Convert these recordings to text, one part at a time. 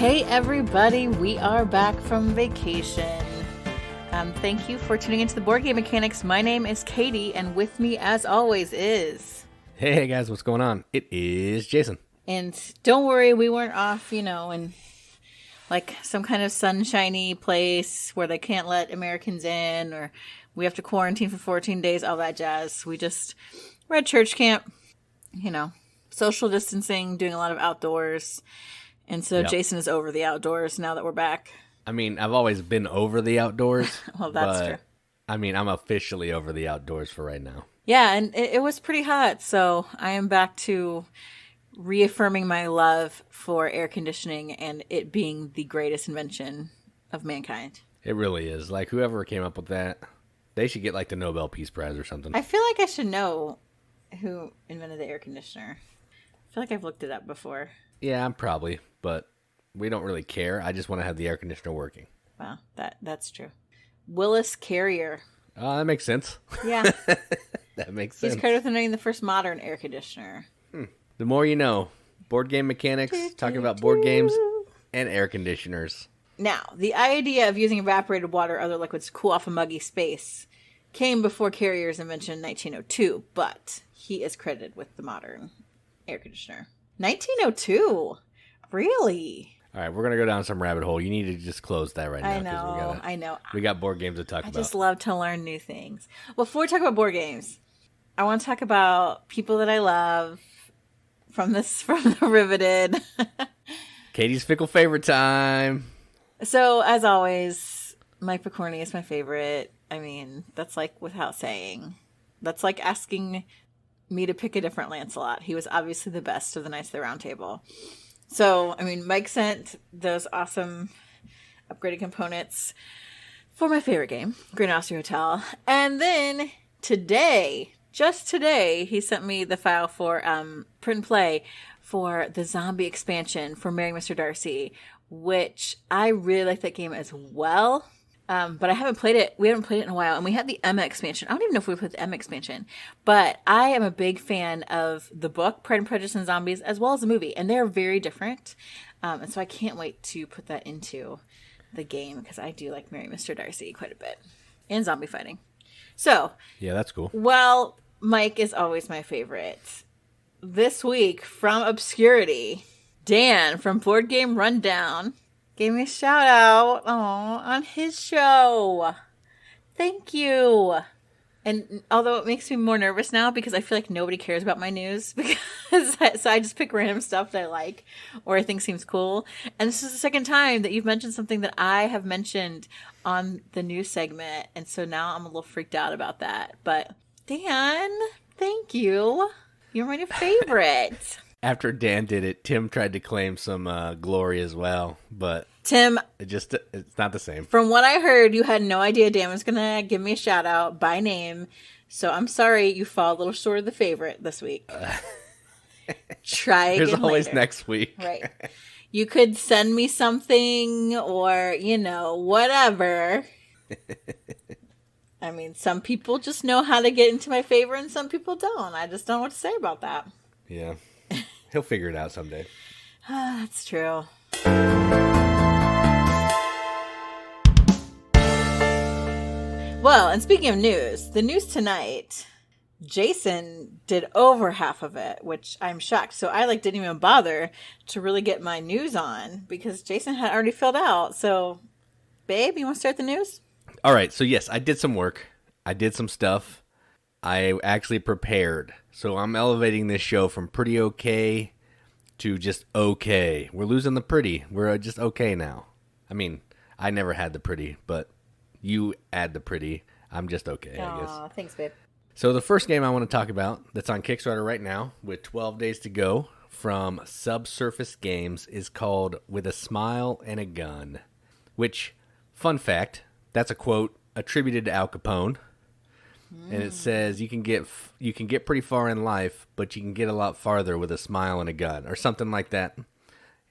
Hey everybody, we are back from vacation. Thank you for tuning into the Board Game Mechanics. My name is Katie, and with me as always is... Hey guys, what's going on? It is Jason. And don't worry, we weren't off, in like some kind of sunshiny place where they can't let Americans in, or we have to quarantine for 14 days, all that jazz. We're at church camp, social distancing, doing a lot of outdoors. And so Jason is over the outdoors now that we're back. I mean, I've always been over the outdoors. Well, that's true. I mean, I'm officially over the outdoors for right now. Yeah, and it was pretty hot, so I am back to reaffirming my love for air conditioning and it being the greatest invention of mankind. It really is. Like, whoever came up with that, they should get, like, the Nobel Peace Prize or something. I feel like I should know who invented the air conditioner. I feel like I've looked it up before. Yeah, probably, but we don't really care. I just want to have the air conditioner working. Wow, that's true. Willis Carrier. Oh, that makes sense. Yeah. That makes sense. He's credited with inventing the first modern air conditioner. The more you know. Board game mechanics, talking about board games and air conditioners. Now, the idea of using evaporated water or other liquids to cool off a muggy space came before Carrier's invention in 1902, but he is credited with the modern air conditioner. 1902? Really? All right, we're going to go down some rabbit hole. You need to just close that right now. I know. We got board games to talk about. I just love to learn new things. Before we talk about board games, I want to talk about people that I love from the Riveted. Katie's Fickle favorite time. So, as always, Mike Picorni is my favorite. I mean, that's like without saying. That's like asking me to pick a different Lancelot. He was obviously the best of the Knights of the Round Table. So, I mean, Mike sent those awesome upgraded components for my favorite game, Green Austria Hotel. And then today, just today, he sent me the file for print and play for the zombie expansion for Marrying Mr. Darcy, which I really like that game as well. But I haven't played it. We haven't played it in a while. And we had the Emma expansion. I don't even know if we played the Emma expansion. But I am a big fan of the book, Pride and Prejudice and Zombies, as well as the movie. And they're very different. And so I can't wait to put that into the game because I do like Marry Mr. Darcy quite a bit. And zombie fighting. So. Yeah, that's cool. Well, Mike is always my favorite. This week, from Obscurity, Dan from Board Game Rundown gave me a shout out on his show. Thank you. And although it makes me more nervous now because I feel like nobody cares about my news so I just pick random stuff that I like or I think seems cool. And this is the second time that you've mentioned something that I have mentioned on the news segment. And so now I'm a little freaked out about that. But Dan, thank you. You're my new favorite. After Dan did it, Tim tried to claim some glory as well, but Tim, it's not the same. From what I heard, you had no idea Dan was going to give me a shout out by name, so I'm sorry you fall a little short of the favorite this week. Try again There's always later. Next week. Right. You could send me something or, whatever. I mean, some people just know how to get into my favor and some people don't. I just don't know what to say about that. Yeah. He'll figure it out someday. That's true. Well, and speaking of news, the news tonight, Jason did over half of it, which I'm shocked. So I didn't even bother to really get my news on because Jason had already filled out. So, babe, you want to start the news? All right. So, yes, I did some work. I did some stuff. I actually prepared. So I'm elevating this show from pretty okay to just okay. We're losing the pretty. We're just okay now. I mean, I never had the pretty, but you add the pretty. I'm just okay, I guess. Thanks, babe. So the first game I want to talk about that's on Kickstarter right now with 12 days to go from Subsurface Games is called With a Smile and a Gun, which, fun fact, that's a quote attributed to Al Capone. And it says you can get pretty far in life, but you can get a lot farther with a smile and a gun, or something like that.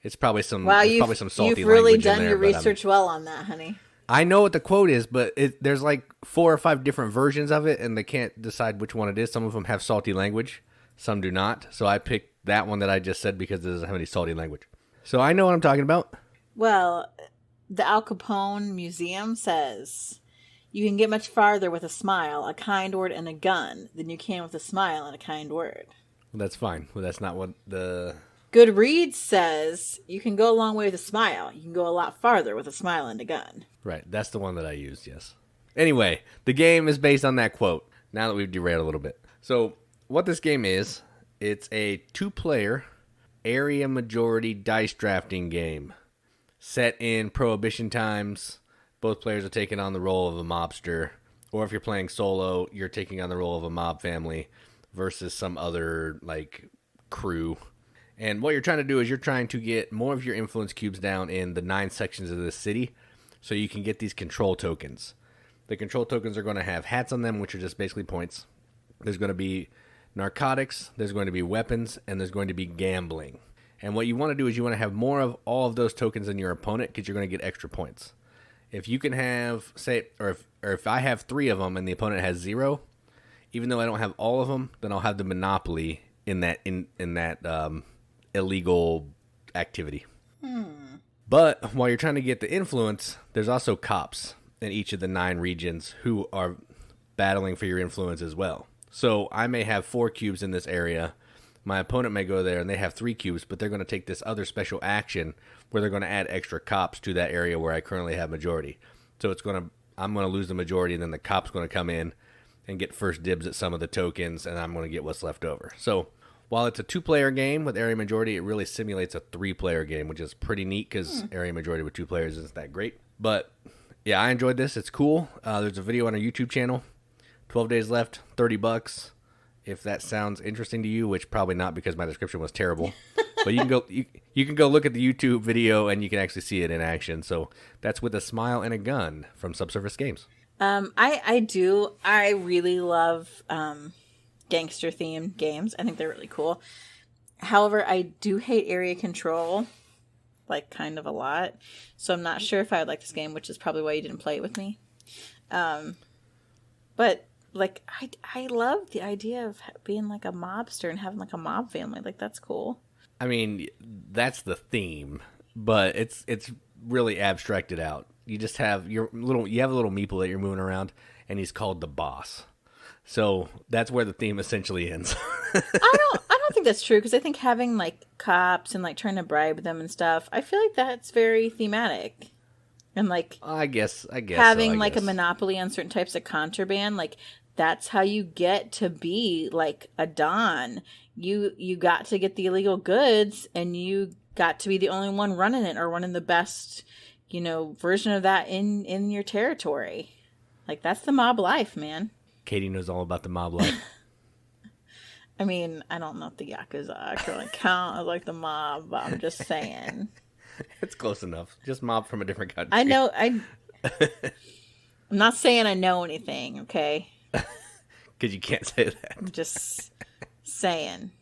It's probably some salty language in there. You've really done your research well on that, honey. I know what the quote is, but there's like 4 or 5 different versions of it, and they can't decide which one it is. Some of them have salty language, some do not. So I picked that one that I just said because it doesn't have any salty language. So I know what I'm talking about. Well, the Al Capone Museum says you can get much farther with a smile, a kind word, and a gun than you can with a smile and a kind word. Well, that's fine. Well, that's not what the... Goodreads says you can go a long way with a smile. You can go a lot farther with a smile and a gun. Right, that's the one that I used, yes. Anyway, the game is based on that quote, now that we've derailed a little bit. So, what this game is, it's a 2-player area majority dice drafting game set in Prohibition times. Both players are taking on the role of a mobster, or if you're playing solo, you're taking on the role of a mob family versus some other, like, crew. And what you're trying to do is you're trying to get more of your influence cubes down in the 9 sections of the city so you can get these control tokens. The control tokens are going to have hats on them, which are just basically points. There's going to be narcotics, there's going to be weapons, and there's going to be gambling. And what you want to do is you want to have more of all of those tokens than your opponent because you're going to get extra points. If you can have, say, or if I have 3 of them and the opponent has 0, even though I don't have all of them, then I'll have the monopoly in that illegal activity. But while you're trying to get the influence, there's also cops in each of the 9 regions who are battling for your influence as well. So I may have 4 cubes in this area. My opponent may go there and they have 3 cubes, but they're going to take this other special action where they're going to add extra cops to that area where I currently have majority. So I'm going to lose the majority, and then the cop's going to come in and get first dibs at some of the tokens, and I'm going to get what's left over. So while it's a 2-player game with area majority, it really simulates a 3-player game, which is pretty neat because area majority with 2 players isn't that great. But yeah, I enjoyed this. It's cool. There's a video on our YouTube channel. 12 days left, $30. If that sounds interesting to you, which probably not because my description was terrible. But you can go you can go look at the YouTube video and you can actually see it in action. So that's With a Smile and a Gun from Subsurface Games. I really love gangster themed games. I think they're really cool. However, I do hate area control, like kind of a lot. So I'm not sure if I would like this game, which is probably why you didn't play it with me. But like I love the idea of being like a mobster and having like a mob family. Like that's cool. I mean, that's the theme, but it's really abstracted out. You just have you have a little meeple that you're moving around, and he's called the boss. So that's where the theme essentially ends. I don't think that's true, because I think having like cops and like trying to bribe them and stuff, I feel like that's very thematic. And like I guess having so, like a monopoly on certain types of contraband, like that's how you get to be like a Don. You got to get the illegal goods, and you got to be the only one running it or running the best, version of that in your territory. Like that's the mob life, man. Katie knows all about the mob life. I mean, I don't know if the Yakuza actually count as like the mob, but I'm just saying. It's close enough. Just mob from a different country. I know. I'm not saying I know anything, okay? Because you can't say that. I'm just saying.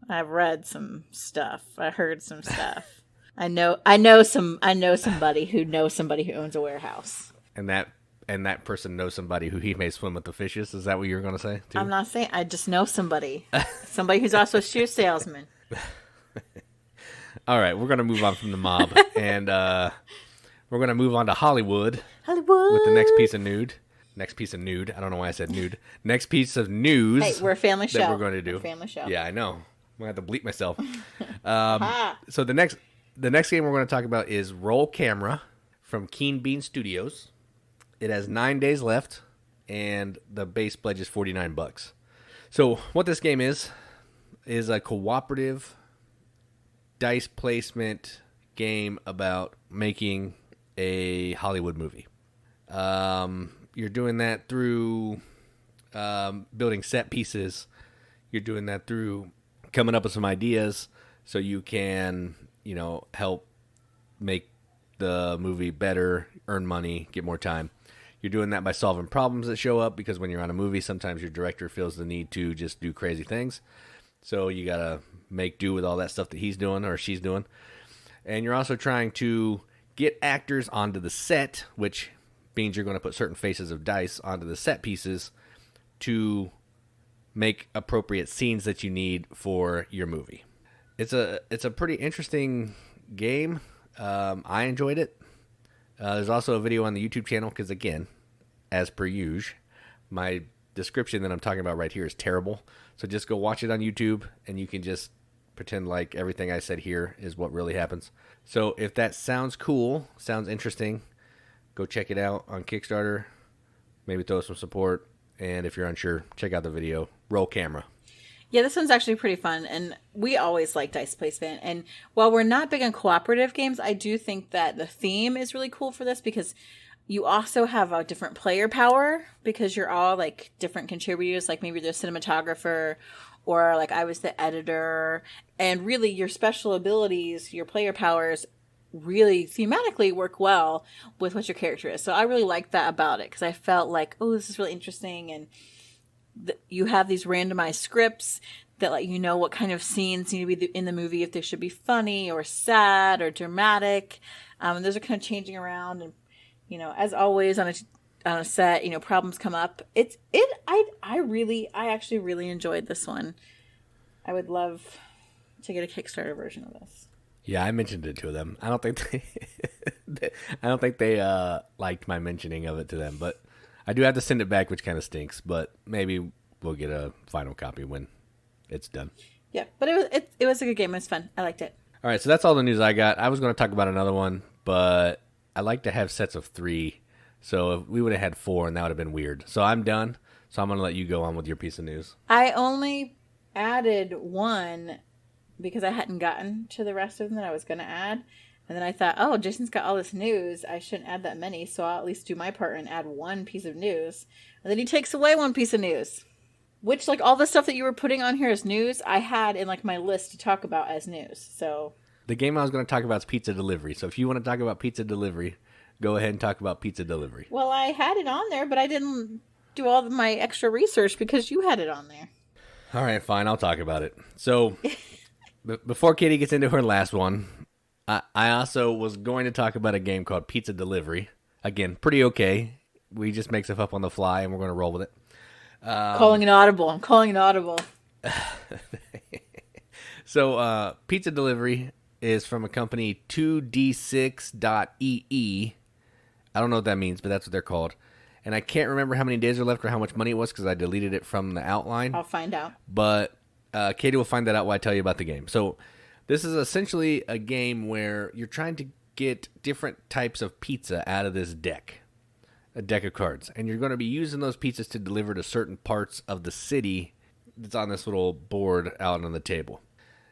I've read some stuff. I heard some stuff. I know somebody who knows somebody who owns a warehouse. And that person knows somebody who he may swim with the fishes. Is that what you're going to say, too? I'm not saying. I just know somebody. Somebody who's also a shoe salesman. All right, we're going to move on from the mob, and we're going to move on to Hollywood. Hollywood. With the next piece of nude. Next piece of nude. I don't know why I said nude. Next piece of news. Hey, we're a family show. That we're going to do. We're a family show. Yeah, I know. I'm going to have to bleep myself. So the next game we're going to talk about is Roll Camera from Keen Bean Studios. It has 9 days left, and the base pledge is $49. So what this game is a cooperative dice placement game about making a Hollywood movie. You're doing that through building set pieces. You're doing that through coming up with some ideas so you can, help make the movie better, earn money, get more time. You're doing that by solving problems that show up, because when you're on a movie, sometimes your director feels the need to just do crazy things. So you got to make do with all that stuff that he's doing or she's doing. And you're also trying to get actors onto the set, which means you're going to put certain faces of dice onto the set pieces to make appropriate scenes that you need for your movie. It's a pretty interesting game. I enjoyed it. There's also a video on the YouTube channel because, again, as per usual, my description that I'm talking about right here is terrible. So just go watch it on YouTube, and you can just pretend like everything I said here is what really happens. So if that sounds cool, sounds interesting, go check it out on Kickstarter. Maybe throw some support. And if you're unsure, check out the video. Roll camera. Yeah, this one's actually pretty fun, and we always like dice placement. And while we're not big on cooperative games, I do think that the theme is really cool for this because you also have a different player power because you're all like different contributors, like maybe the cinematographer or like I was the editor, and really your special abilities, your player powers really thematically work well with what your character is. So I really liked that about it because I felt like, oh, this is really interesting, and you have these randomized scripts that let you know what kind of scenes need to be in the movie, if they should be funny or sad or dramatic. And those are kind of changing around. And, you know, as always on a set, you know, problems come up. I actually really enjoyed this one. I would love to get a Kickstarter version of this. Yeah, I mentioned it to them. I don't think they liked my mentioning of it to them, but I do have to send it back, which kind of stinks, but maybe we'll get a final copy when it's done. Yeah, but it was a good game. It was fun. I liked it. All right, so that's all the news I got. I was going to talk about another one, but I like to have sets of 3. So if we would have had 4, and that would have been weird. So I'm done. So I'm going to let you go on with your piece of news. I only added 1 because I hadn't gotten to the rest of them that I was going to add. And then I thought, oh, Jason's got all this news. I shouldn't add that many, so I'll at least do my part and add 1 piece of news. And then he takes away 1 piece of news. Which, like, all the stuff that you were putting on here as news, I had in, like, my list to talk about as news. So the game I was going to talk about is pizza delivery. So if you want to talk about pizza delivery, go ahead and talk about pizza delivery. Well, I had it on there, but I didn't do all of my extra research because you had it on there. All right, fine. I'll talk about it. So before Katie gets into her last one, I also was going to talk about a game called Pizza Delivery. Again, pretty okay. We just make stuff up on the fly, and we're going to roll with it. Calling an audible. I'm calling an audible. So, Pizza Delivery is from a company 2d6.ee. I don't know what that means, but that's what they're called. And I can't remember how many days are left or how much money it was because I deleted it from the outline. I'll find out. But Katie will find that out while I tell you about the game. So, this is essentially a game where you're trying to get different types of pizza out of this deck, a deck of cards. And you're going to be using those pizzas to deliver to certain parts of the city that's on this little board out on the table.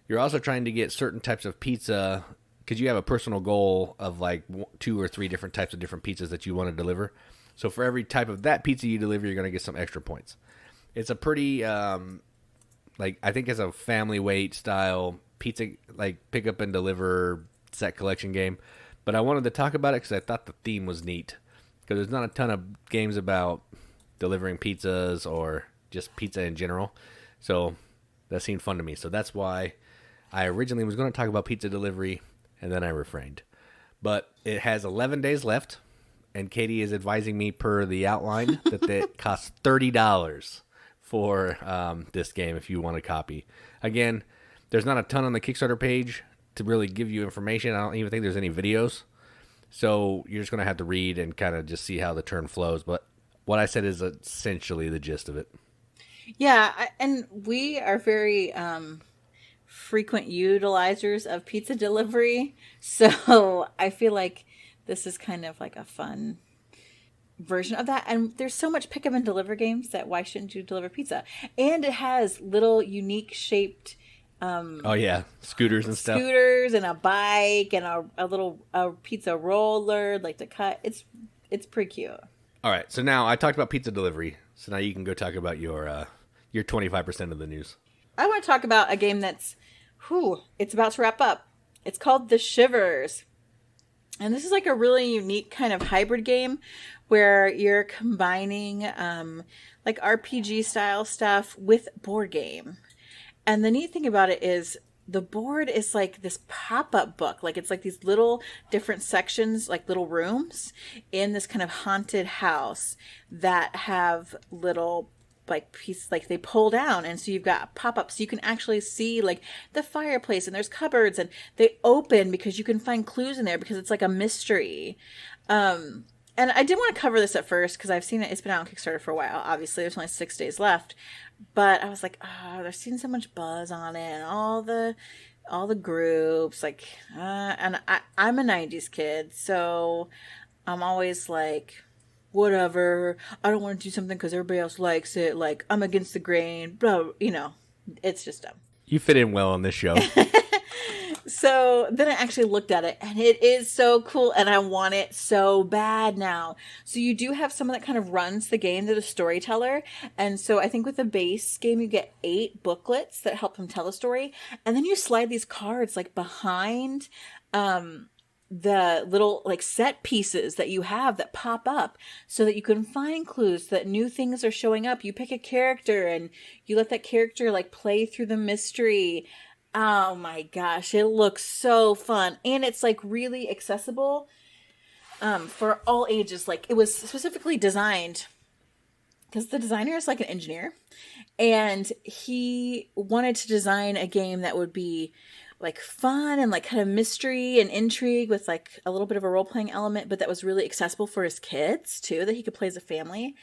You're also trying to get certain types of pizza because you have a personal goal of like 2 or 3 different types of different pizzas that you want to deliver. So for every type of that pizza you deliver, you're going to get some extra points. It's a pretty, I think it's a family weight style pizza, like pick up and deliver set collection game. But I wanted to talk about it because I thought the theme was neat. Because there's not a ton of games about delivering pizzas or just pizza in general. So that seemed fun to me. So that's why I originally was going to talk about pizza delivery, and then I refrained. But it has 11 days left, and Katie is advising me per the outline that it costs $30 for this game if you want a copy. Again, there's not a ton on the Kickstarter page to really give you information. I don't even think there's any videos. So you're just going to have to read and kind of just see how the turn flows. But what I said is essentially the gist of it. Yeah, and we are very frequent utilizers of pizza delivery. So I feel like this is kind of like a fun version of that. And there's so much pick up and deliver games that why shouldn't you deliver pizza? And it has little unique shaped scooters and stuff. Scooters and a bike and a little pizza roller like to cut. It's pretty cute. All right, so now I talked about pizza delivery. So now you can go talk about your 25% of the news. I want to talk about a game that's it's about to wrap up. It's called the Shivers. And this is like a really unique kind of hybrid game where you're combining like RPG style stuff with board game. And the neat thing about it is the board is like this pop-up book. Like it's like these little different sections, like little rooms in this kind of haunted house that have little like piece, like they pull down, and so you've got pop-ups, so you can actually see like the fireplace, and there's cupboards, and they open because you can find clues in there because it's like a mystery. And I did want to cover this at first because I've seen it. It's been out on Kickstarter for a while. Obviously, there's only 6 days left, but I was like, oh, they're seeing so much buzz on it, and all the groups, like, and I'm a '90s kid, so I'm always like, whatever. I don't want to do something because everybody else likes it. Like, I'm against the grain. Blah, it's just dumb. You fit in well on this show. So then I actually looked at it, and it is so cool, and I want it so bad now. So you do have someone that kind of runs the game, they're the storyteller. And so I think with the base game, you get 8 booklets that help them tell a story. And then you slide these cards like behind the little like set pieces that you have that pop up so that you can find clues that new things are showing up. You pick a character and you let that character like play through the mystery. Oh my gosh, it looks so fun. And it's like really accessible for all ages. Like, it was specifically designed because the designer is like an engineer, and he wanted to design a game that would be like fun and like kind of mystery and intrigue with like a little bit of a role-playing element, but that was really accessible for his kids too, that he could play as a family.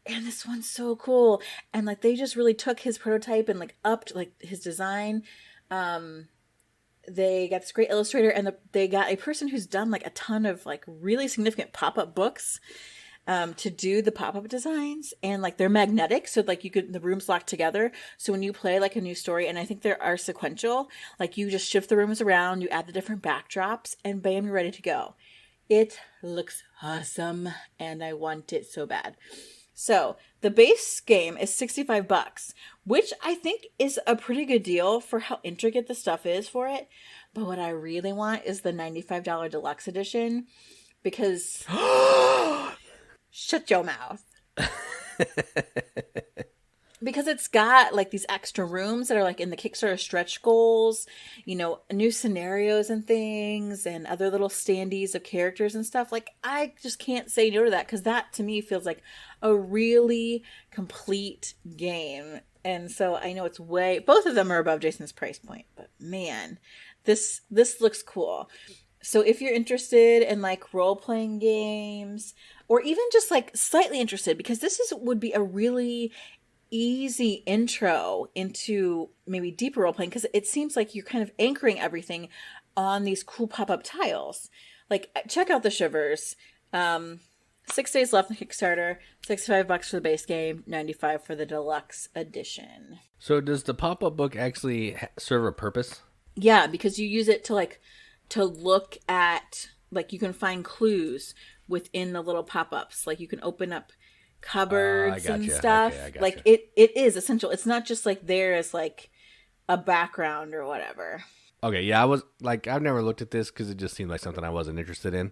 And this one's so cool. And like they just really took his prototype and like upped like his design. They got this great illustrator, and they got a person who's done like a ton of like really significant pop-up books to do the pop-up designs, and like they're magnetic, so like the rooms lock together, so when you play like a new story, and I think there are sequential, like you just shift the rooms around, you add the different backdrops, and bam, you're ready to go. It looks awesome, and I want it so bad. So the base game is $65, which I think is a pretty good deal for how intricate the stuff is for it. But what I really want is the $95 deluxe edition, because shut your mouth. Because it's got like these extra rooms that are like in the Kickstarter stretch goals, new scenarios and things, and other little standees of characters and stuff. Like, I just can't say no to that, because that to me feels like a really complete game. And so I know both of them are above Jason's price point, but man, this looks cool. So if you're interested in like role-playing games, or even just like slightly interested, because this would be a really easy intro into maybe deeper role playing, because it seems like you're kind of anchoring everything on these cool pop-up tiles. Like, check out the Shivers. 6 days left in Kickstarter, $65 for the base game, $95 for the deluxe edition. So does the pop-up book actually serve a purpose? Yeah, because you use it to look at, like, you can find clues within the little pop-ups. Like, you can open up cupboards and stuff. Okay, like it is essential. It's not just like there as like a background or whatever. Okay, yeah, I was like, I've never looked at this because it just seemed like something I wasn't interested in,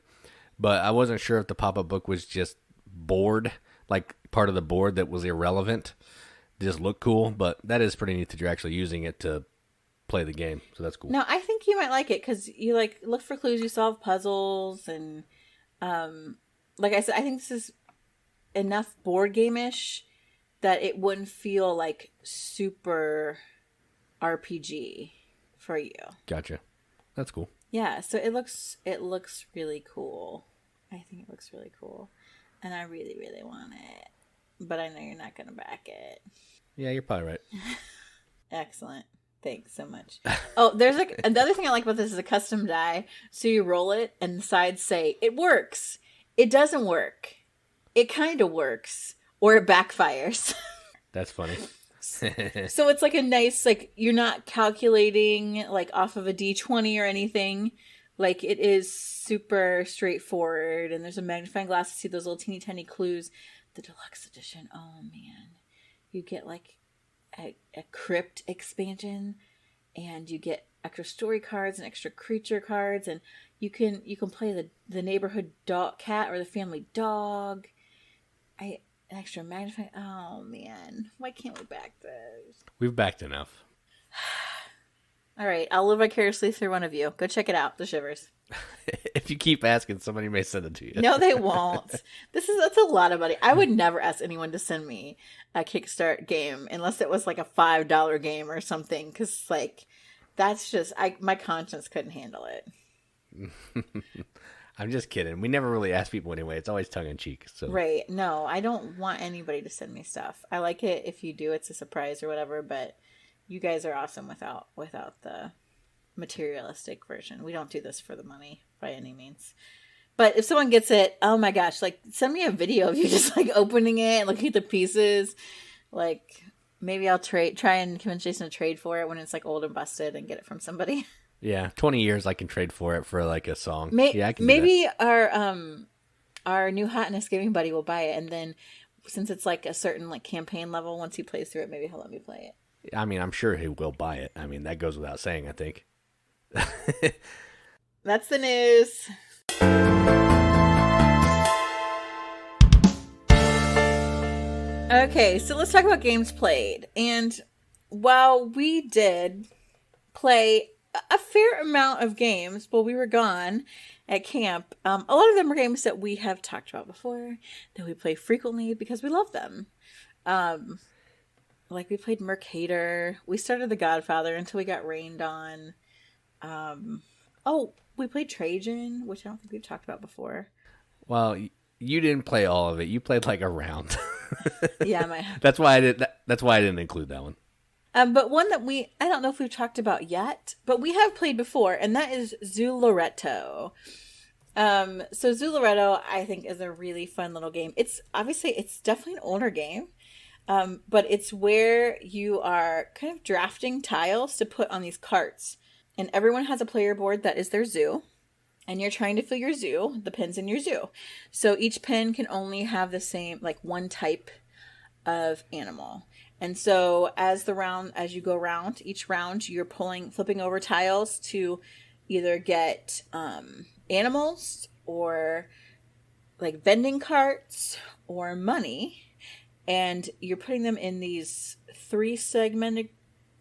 but I wasn't sure if the pop-up book was just board, like part of the board that was irrelevant, just looked cool. But that is pretty neat that you're actually using it to play the game, so that's cool. No, I think you might like it because you like look for clues, you solve puzzles, and like I said, I think this is enough board game-ish that it wouldn't feel like super RPG for you. Gotcha. That's cool. Yeah, so it looks really cool. I think it looks really cool, and I really, really want it. But I know you're not going to back it. Yeah, you're probably right. Excellent. Thanks so much. Oh, there's like another thing I like about this is a custom die. So you roll it, and the sides say it works, it doesn't work, it kind of works, or it backfires. That's funny. So it's like a nice, like, you're not calculating like off of a D20 or anything. Like, it is super straightforward, and there's a magnifying glass to see those little teeny tiny clues. The deluxe edition, oh man, you get like a crypt expansion, and you get extra story cards and extra creature cards, and you can play the neighborhood dog, cat, or the family dog. An extra magnifying. Oh man, why can't we back those? We've backed enough. All right, I'll live vicariously through one of you. Go check it out, The Shivers. If you keep asking, somebody may send it to you. No, they won't. That's a lot of money. I would never ask anyone to send me a Kickstart game unless it was like a $5 game or something. Because like, that's just my conscience couldn't handle it. I'm just kidding. We never really ask people anyway. It's always tongue in cheek. So Right? No, I don't want anybody to send me stuff. I like it if you do. It's a surprise or whatever. But you guys are awesome without the materialistic version. We don't do this for the money by any means. But if someone gets it, oh my gosh, like send me a video of you just like opening it and looking at the pieces. Like maybe I'll try and convince Jason to trade for it when it's like old and busted and get it from somebody. Yeah, 20 years I can trade for it for like a song. Yeah, I can maybe our new hotness giving buddy will buy it, and then since it's like a certain like campaign level, once he plays through it, maybe he'll let me play it. I mean, I'm sure he will buy it. I mean, that goes without saying, I think. That's the news. Okay, so let's talk about games played. And while we did play a fair amount of games while we were gone at camp, a lot of them were games that we have talked about before, that we play frequently because we love them. Like we played Mercator. We started The Godfather until we got rained on. We played Trajan, which I don't think we've talked about before. Well, you didn't play all of it. You played like a round. Yeah, I might have. That's why I didn't include that one. But one that I don't know if we've talked about yet, but we have played before, and that is Zooloretto. So Zooloretto, I think, is a really fun little game. It's definitely an older game. But it's where you are kind of drafting tiles to put on these carts. And everyone has a player board that is their zoo. And you're trying to fill your zoo, the pins in your zoo. So each pin can only have the same, like one type of animal. And so as you go around, each round, you're flipping over tiles to either get animals or like vending carts or money. And you're putting them in these 3 segmented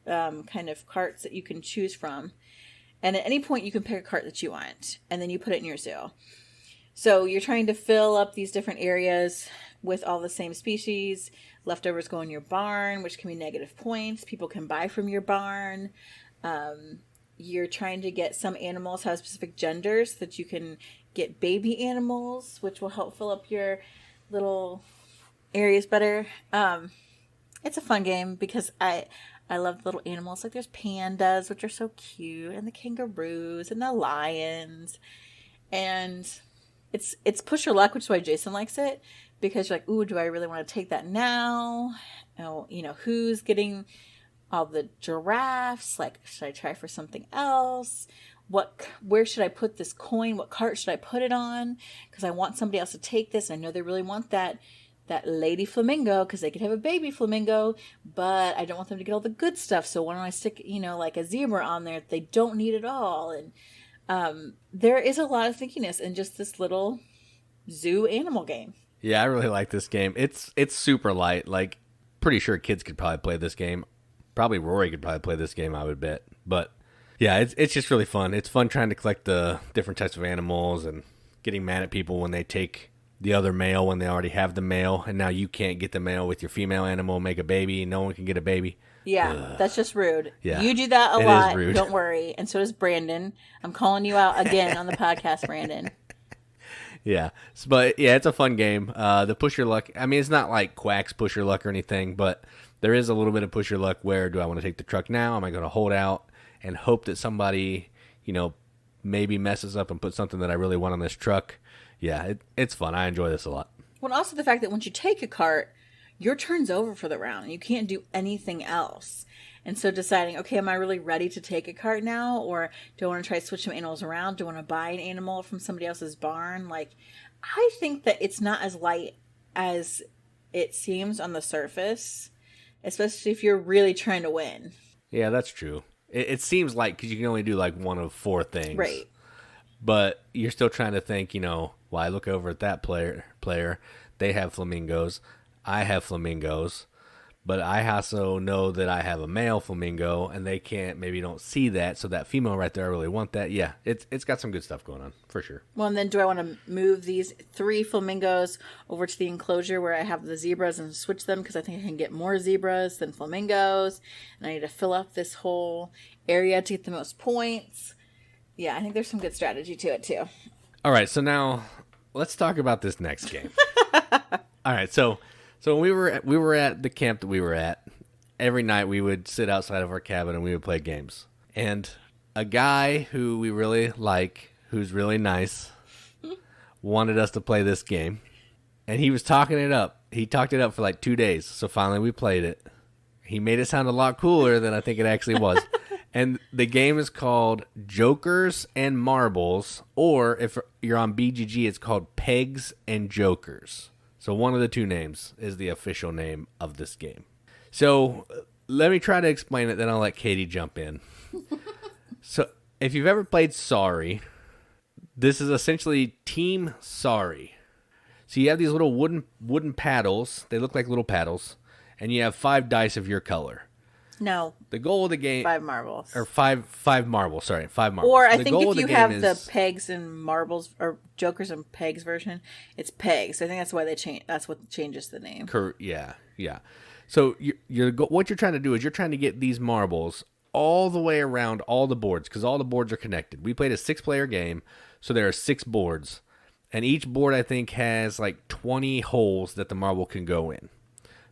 kind of carts that you can choose from. And at any point, you can pick a cart that you want. And then you put it in your zoo. So you're trying to fill up these different areas with all the same species. Leftovers go in your barn, which can be negative points. People can buy from your barn. You're trying to get some animals have specific genders so that you can get baby animals, which will help fill up your little areas better. It's a fun game because I love little animals. Like there's pandas, which are so cute, and the kangaroos and the lions. And it's push your luck, which is why Jason likes it, because you're like, ooh, do I really want to take that now? Oh, who's getting all the giraffes? Like, should I try for something else? Where should I put this coin? What cart should I put it on? Because I want somebody else to take this. I know they really want that lady flamingo because they could have a baby flamingo, but I don't want them to get all the good stuff. So why don't I stick, like a zebra on there that they don't need at all? And there is a lot of thinkiness in just this little zoo animal game. Yeah, I really like this game. It's super light. Like, pretty sure kids could probably play this game. Probably Rory could probably play this game, I would bet. But yeah, it's just really fun. It's fun trying to collect the different types of animals and getting mad at people when they take the other male when they already have the male, and now you can't get the male with your female animal, make a baby, and no one can get a baby. Yeah, that's just rude. Yeah, you do that a lot. Is rude. Don't worry. And so does Brandon. I'm calling you out again on the podcast, Brandon. Yeah, but yeah, it's a fun game. The push your luck. I mean, it's not like Quack's push your luck or anything, but there is a little bit of push your luck. Where do I want to take the truck now? Am I going to hold out and hope that somebody, maybe messes up and puts something that I really want on this truck? Yeah, it's fun. I enjoy this a lot. Well, also the fact that once you take a cart, your turn's over for the round and you can't do anything else. And so deciding, okay, am I really ready to take a cart now? Or do I want to try to switch some animals around? Do I want to buy an animal from somebody else's barn? Like, I think that it's not as light as it seems on the surface, especially if you're really trying to win. Yeah, that's true. It seems like, because you can only do like one of 4 things. Right. But you're still trying to think, well, I look over at that player, they have flamingos, I have flamingos, But I also know that I have a male flamingo, and they maybe don't see that. So that female right there, I really want that. Yeah, it's got some good stuff going on, for sure. Well, and then do I want to move these 3 flamingos over to the enclosure where I have the zebras and switch them? Because I think I can get more zebras than flamingos. And I need to fill up this whole area to get the most points. Yeah, I think there's some good strategy to it, too. All right, so now let's talk about this next game. All right, so when we were at the camp that we were at, every night we would sit outside of our cabin and we would play games. And a guy who we really like, who's really nice, wanted us to play this game. And he was talking it up. He talked it up for like 2 days. So finally we played it. He made it sound a lot cooler than I think it actually was. And the game is called Jokers and Marbles, or if you're on BGG, it's called Pegs and Jokers. So one of the 2 names is the official name of this game. So let me try to explain it, then I'll let Katie jump in. So if you've ever played Sorry, this is essentially Team Sorry. So you have these little wooden paddles. They look like little paddles. And you have 5 dice of your color. No. The goal of the game... 5 marbles. Or 5 marbles, sorry. 5 marbles. Or I think if you have the pegs and marbles, or jokers and pegs version, it's pegs. I think that's why they change. That's what changes the name. Yeah. So what you're trying to do is you're trying to get these marbles all the way around all the boards, because all the boards are connected. We played a 6-player game, so there are 6 boards. And each board, I think, has like 20 holes that the marble can go in.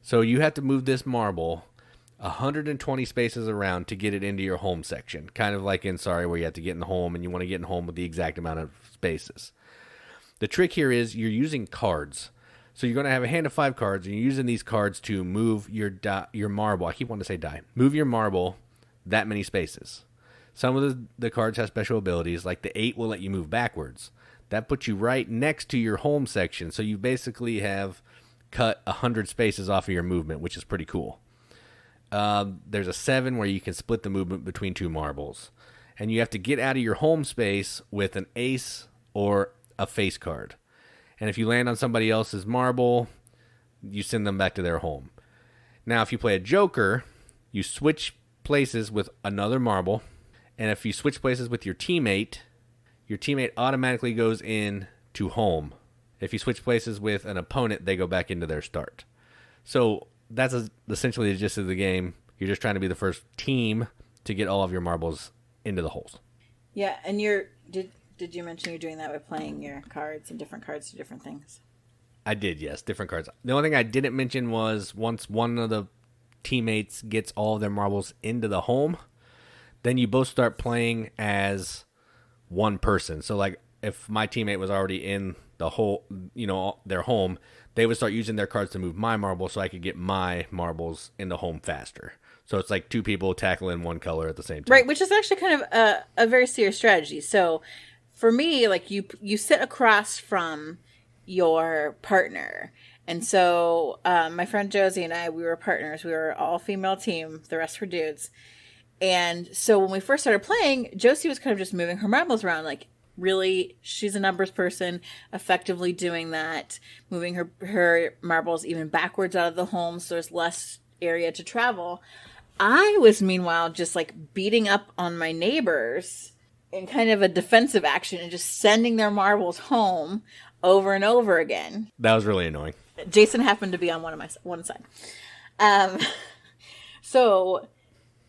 So you have to move this marble 120 spaces around to get it into your home section. Kind of like in Sorry, where you have to get in the home and you want to get in home with the exact amount of spaces. The trick here is you're using cards. So you're going to have a hand of 5 cards, and you're using these cards to move your marble. I keep wanting to say die. Move your marble that many spaces. Some of the cards have special abilities, like the 8 will let you move backwards. That puts you right next to your home section. So you basically have cut 100 spaces off of your movement, which is pretty cool. There's a 7 where you can split the movement between 2 marbles. And you have to get out of your home space with an ace or a face card. And if you land on somebody else's marble, you send them back to their home. Now, if you play a joker, you switch places with another marble. And if you switch places with your teammate automatically goes in to home. If you switch places with an opponent, they go back into their start. So that's essentially the gist of the game. You're just trying to be the first team to get all of your marbles into the holes. Yeah, and did you mention you're doing that by playing your cards and different cards to different things? I did, yes, different cards. The only thing I didn't mention was once one of the teammates gets all of their marbles into the home, then you both start playing as one person. So like if my teammate was already in the whole, their home, they would start using their cards to move my marble so I could get my marbles in the home faster. So it's like 2 people tackling one color at the same time. Right, which is actually kind of a very serious strategy. So for me, like you sit across from your partner. And so my friend Josie and I, we were partners. We were all female team. The rest were dudes. And so when we first started playing, Josie was kind of just moving her marbles around. Like, really, she's a numbers person, effectively doing that, moving her marbles even backwards out of the home so there's less area to travel. I was, meanwhile, just like beating up on my neighbors in kind of a defensive action and just sending their marbles home over and over again. That was really annoying. Jason happened to be on one side.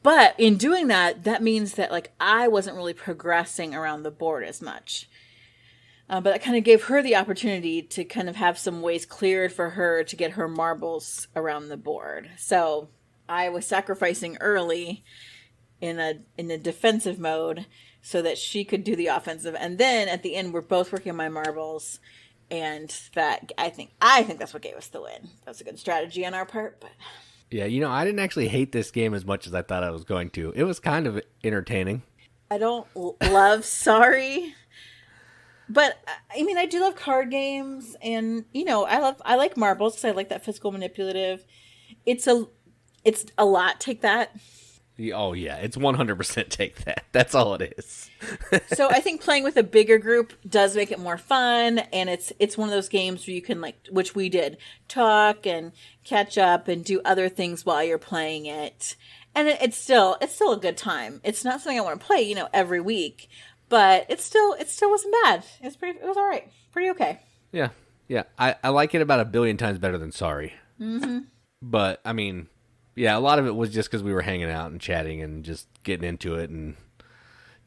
But in doing that, that means that like I wasn't really progressing around the board as much. But that kind of gave her the opportunity to kind of have some ways cleared for her to get her marbles around the board. So I was sacrificing early in a defensive mode so that she could do the offensive. And then at the end, we're both working on my marbles. And that I think that's what gave us the win. That's a good strategy on our part, but... Yeah, I didn't actually hate this game as much as I thought I was going to. It was kind of entertaining. I don't love Sorry, but I mean, I do love card games, and I like marbles because I like that fiscal manipulative. It's a lot. Take that. Oh, yeah. It's 100% take that. That's all it is. So I think playing with a bigger group does make it more fun. And it's one of those games where you can, like, which we did, talk and catch up and do other things while you're playing it. And it's still a good time. It's not something I want to play, every week. But it still wasn't bad. It was all right. Pretty okay. Yeah. Yeah. I like it about 1 billion times better than Sorry. Mm-hmm. But, I mean... Yeah, a lot of it was just because we were hanging out and chatting and just getting into it, and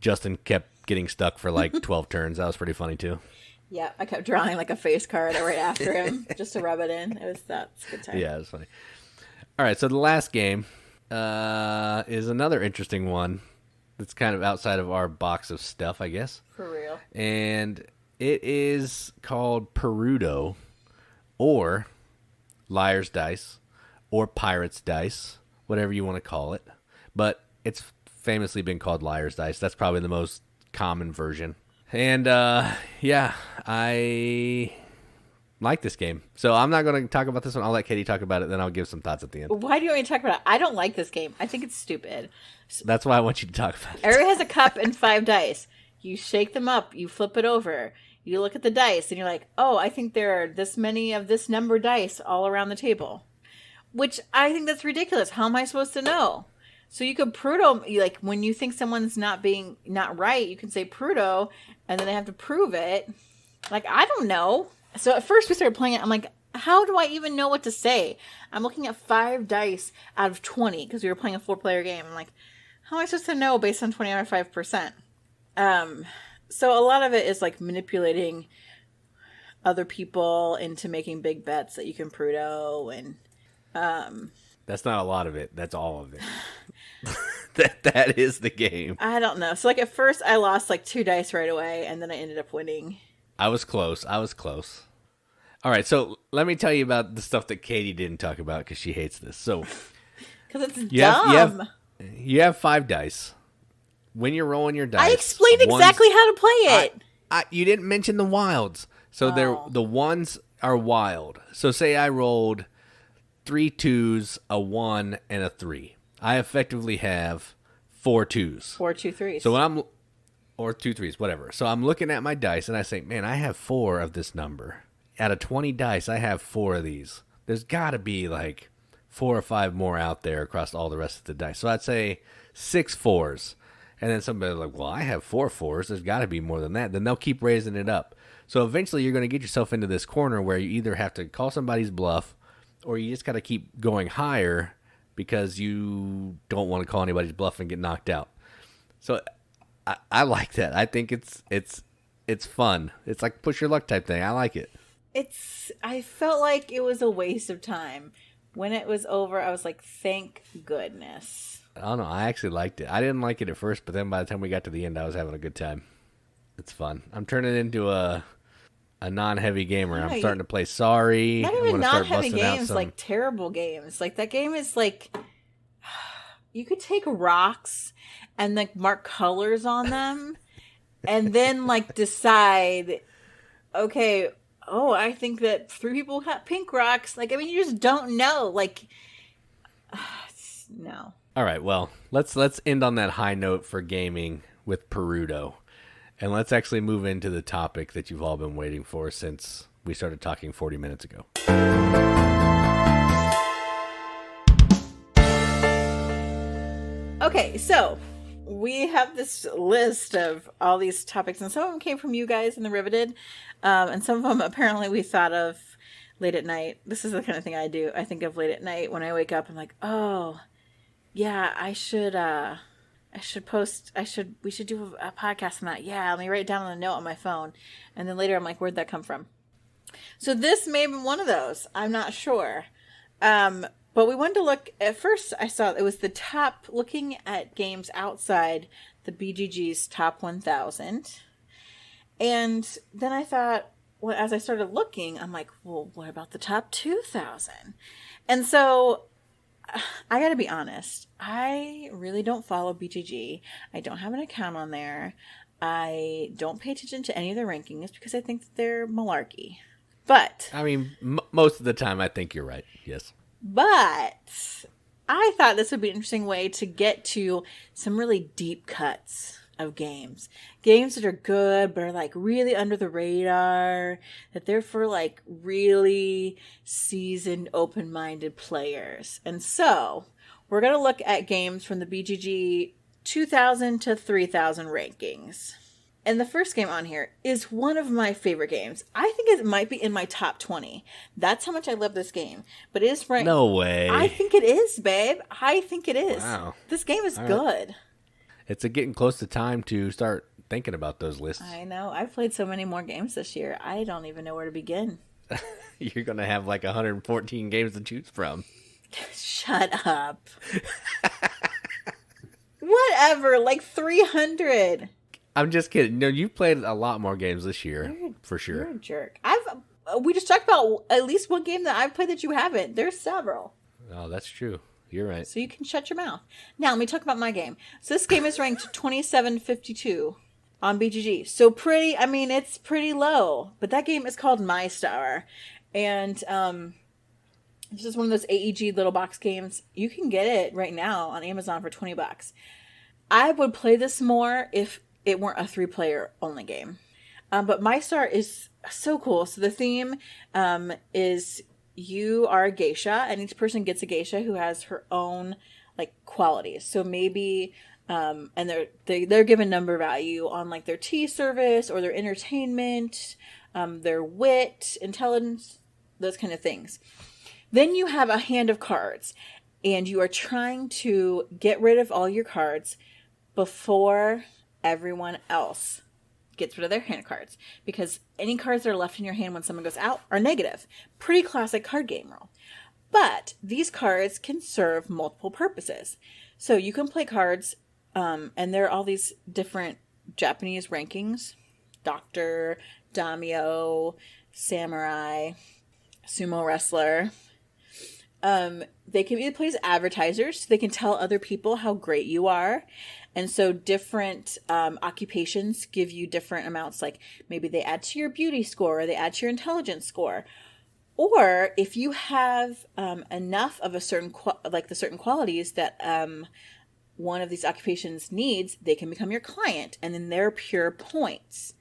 Justin kept getting stuck for like 12 turns. That was pretty funny, too. Yeah, I kept drawing like a face card right after him just to rub it in. That's a good time. Yeah, it was funny. All right, so the last game is another interesting one that's kind of outside of our box of stuff, I guess. For real. And it is called Perudo, or Liar's Dice, or Pirate's Dice, whatever you want to call it. But it's famously been called Liar's Dice. That's probably the most common version. And, yeah, I like this game. So I'm not going to talk about this one. I'll let Katie talk about it, then I'll give some thoughts at the end. Why do you want me to talk about it? I don't like this game. I think it's stupid. That's why I want you to talk about it. Everybody has a cup and 5 dice. You shake them up. You flip it over. You look at the dice, and you're like, oh, I think there are this many of this number dice all around the table. Which I think that's ridiculous. How am I supposed to know? So you could Perudo, like when you think someone's not right, you can say Perudo, and then they have to prove it. Like, I don't know. So at first we started playing it. I'm like, how do I even know what to say? I'm looking at 5 dice out of 20 because we were playing a 4-player game. I'm like, how am I supposed to know based on 20 out of 5%? So a lot of it is like manipulating other people into making big bets that you can Perudo, and that's not a lot of it. That's all of it. that is the game. I don't know. So like at first I lost like 2 dice right away, and then I ended up winning. I was close. All right, so let me tell you about the stuff that Katie didn't talk about because she hates this. So, because it's dumb. You have 5 dice. When you're rolling your dice, I explained exactly how to play it. You didn't mention the wilds. So the ones are wild. So say I rolled 3 2s, a 1, and a 3. I effectively have 4 2s. 4 2 3s. So or 2 3s, whatever. So I'm looking at my dice and I say, man, I have 4 of this number. Out of 20 dice, I have 4 of these. There's got to be like 4 or 5 more out there across all the rest of the dice. So I'd say 6 4s. And then somebody's like, well, I have 4 4s. There's got to be more than that. Then they'll keep raising it up. So eventually you're going to get yourself into this corner where you either have to call somebody's bluff or you just got to keep going higher because you don't want to call anybody's bluff and get knocked out. So I like that. I think it's fun. It's like push your luck type thing. I like it. I felt like it was a waste of time. When it was over, I was like, thank goodness. I don't know. I actually liked it. I didn't like it at first, but then by the time we got to the end, I was having a good time. It's fun. I'm turning into a non-heavy gamer. Yeah, I'm starting to play Sorry. Not even non-heavy games, like terrible games. Like that game is like, you could take rocks and like mark colors on them and then like decide, okay, I think that 3 people got pink rocks. Like, I mean, you just don't know. Like, no. All right, well, let's end on that high note for gaming with Perudo. And let's actually move into the topic that you've all been waiting for since we started talking 40 minutes ago. Okay, so we have this list of all these topics, and some of them came from you guys in the Riveted, and some of them apparently we thought of late at night. This is the kind of thing I do. I think of late at night when I wake up. I'm like, oh, yeah, we should do a podcast on that. Yeah, let me write it down on a note on my phone. And then later I'm like, where'd that come from? So this may have been one of those. I'm not sure. But we wanted to look, at first I saw it was the top, looking at games outside the BGG's top 1,000. And then I thought, well, as I started looking, I'm like, well, what about the top 2,000? And so I gotta be honest, I really don't follow BGG. I don't have an account on there. I don't pay attention to any of the rankings because I think that they're malarkey. But I mean, most of the time I think you're right, yes. But I thought this would be an interesting way to get to some really deep cuts of games. Games that are good, but are like really under the radar, that they're for like really seasoned, open-minded players. And so we're going to look at games from the BGG 2000 to 3000 rankings. And the first game on here is one of my favorite games. I think it might be in my top 20. That's how much I love this game. But it is ranked. No way. I think it is, babe. I think it is. Wow. This game is good. It's getting close to time to start thinking about those lists. I know. I've played so many more games this year. I don't even know where to begin. You're going to have like 114 games to choose from. Shut up. Whatever. Like 300. I'm just kidding. No, you've played a lot more games this year, for sure. You're a jerk. We just talked about at least one game that I've played that you haven't. There's several. Oh, that's true. You're right. So you can shut your mouth. Now, let me talk about my game. So this game is ranked 2752 on BGG. So it's pretty low. But that game is called My Star. And this is one of those AEG little box games. You can get it right now on Amazon for $20. I would play this more if it weren't a 3-player only game. But My Star is so cool. So the theme is you are a geisha, and each person gets a geisha who has her own like qualities. So maybe and they're given number value on like their tea service or their entertainment, their wit, intelligence, those kind of things. Then you have a hand of cards, and you are trying to get rid of all your cards before everyone else gets rid of their hand cards, because any cards that are left in your hand when someone goes out are negative. Pretty classic card game rule. But these cards can serve multiple purposes. So you can play cards, and there are all these different Japanese rankings: doctor, daimyo, samurai, sumo wrestler. They can be played as advertisers. So they can tell other people how great you are. And so different occupations give you different amounts. Like maybe they add to your beauty score, or they add to your intelligence score. Or if you have enough of a certain the certain qualities that one of these occupations needs, they can become your client, and then they're pure points.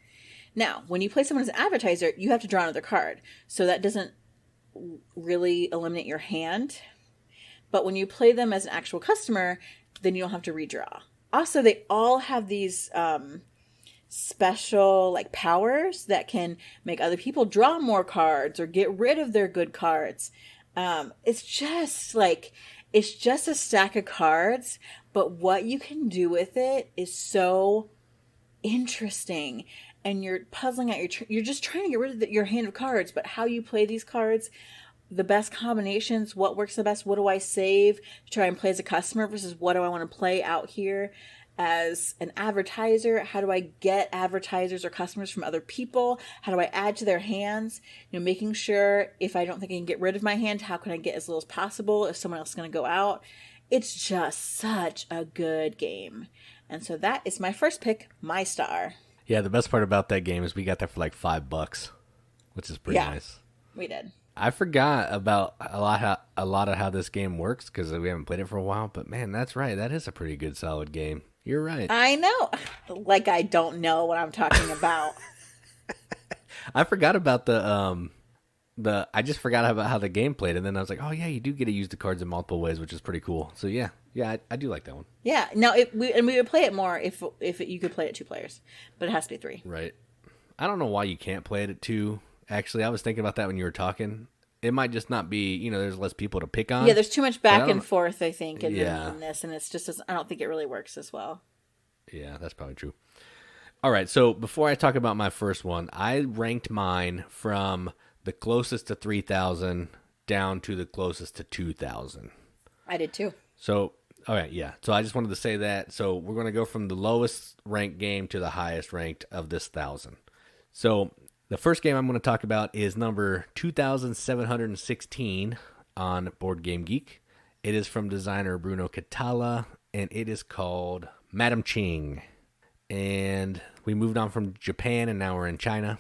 Now, when you play someone as an advertiser, you have to draw another card. So that doesn't really eliminate your hand. But when you play them as an actual customer, then you don't have to redraw. Also, they all have these special like powers that can make other people draw more cards or get rid of their good cards. It's just a stack of cards, but what you can do with it is so interesting. And you're puzzling out you're just trying to get rid of your hand of cards, but how you play these cards, the best combinations, what works the best, what do I save to try and play as a customer versus what do I want to play out here as an advertiser? How do I get advertisers or customers from other people? How do I add to their hands? Making sure if I don't think I can get rid of my hand, how can I get as little as possible if someone else is going to go out? It's just such a good game. And so that is my first pick, My Star. Yeah, the best part about that game is we got that for like $5, which is pretty nice. We did. I forgot about a lot of how this game works because we haven't played it for a while. But man, that's right. That is a pretty good, solid game. You're right. I know. Like I don't know what I'm talking about. I forgot about I just forgot about how the game played, and then I was like, oh yeah, you do get to use the cards in multiple ways, which is pretty cool. So yeah, I do like that one. Yeah. Now we would play it more if you could play it 2 players, but it has to be 3. Right. I don't know why you can't play it at 2. Actually, I was thinking about that when you were talking. It might just not be, there's less people to pick on. Yeah, there's too much back and forth, I think, in this, and it's just, I don't think it really works as well. Yeah, that's probably true. All right, so before I talk about my first one, I ranked mine from the closest to 3,000 down to the closest to 2,000. I did too. So, all right, yeah. So I just wanted to say that. So we're going to go from the lowest ranked game to the highest ranked of this 1,000. So the first game I'm going to talk about is number 2,716 on Board Game Geek. It is from designer Bruno Catala, and it is called Madam Ching. And we moved on from Japan, and now we're in China.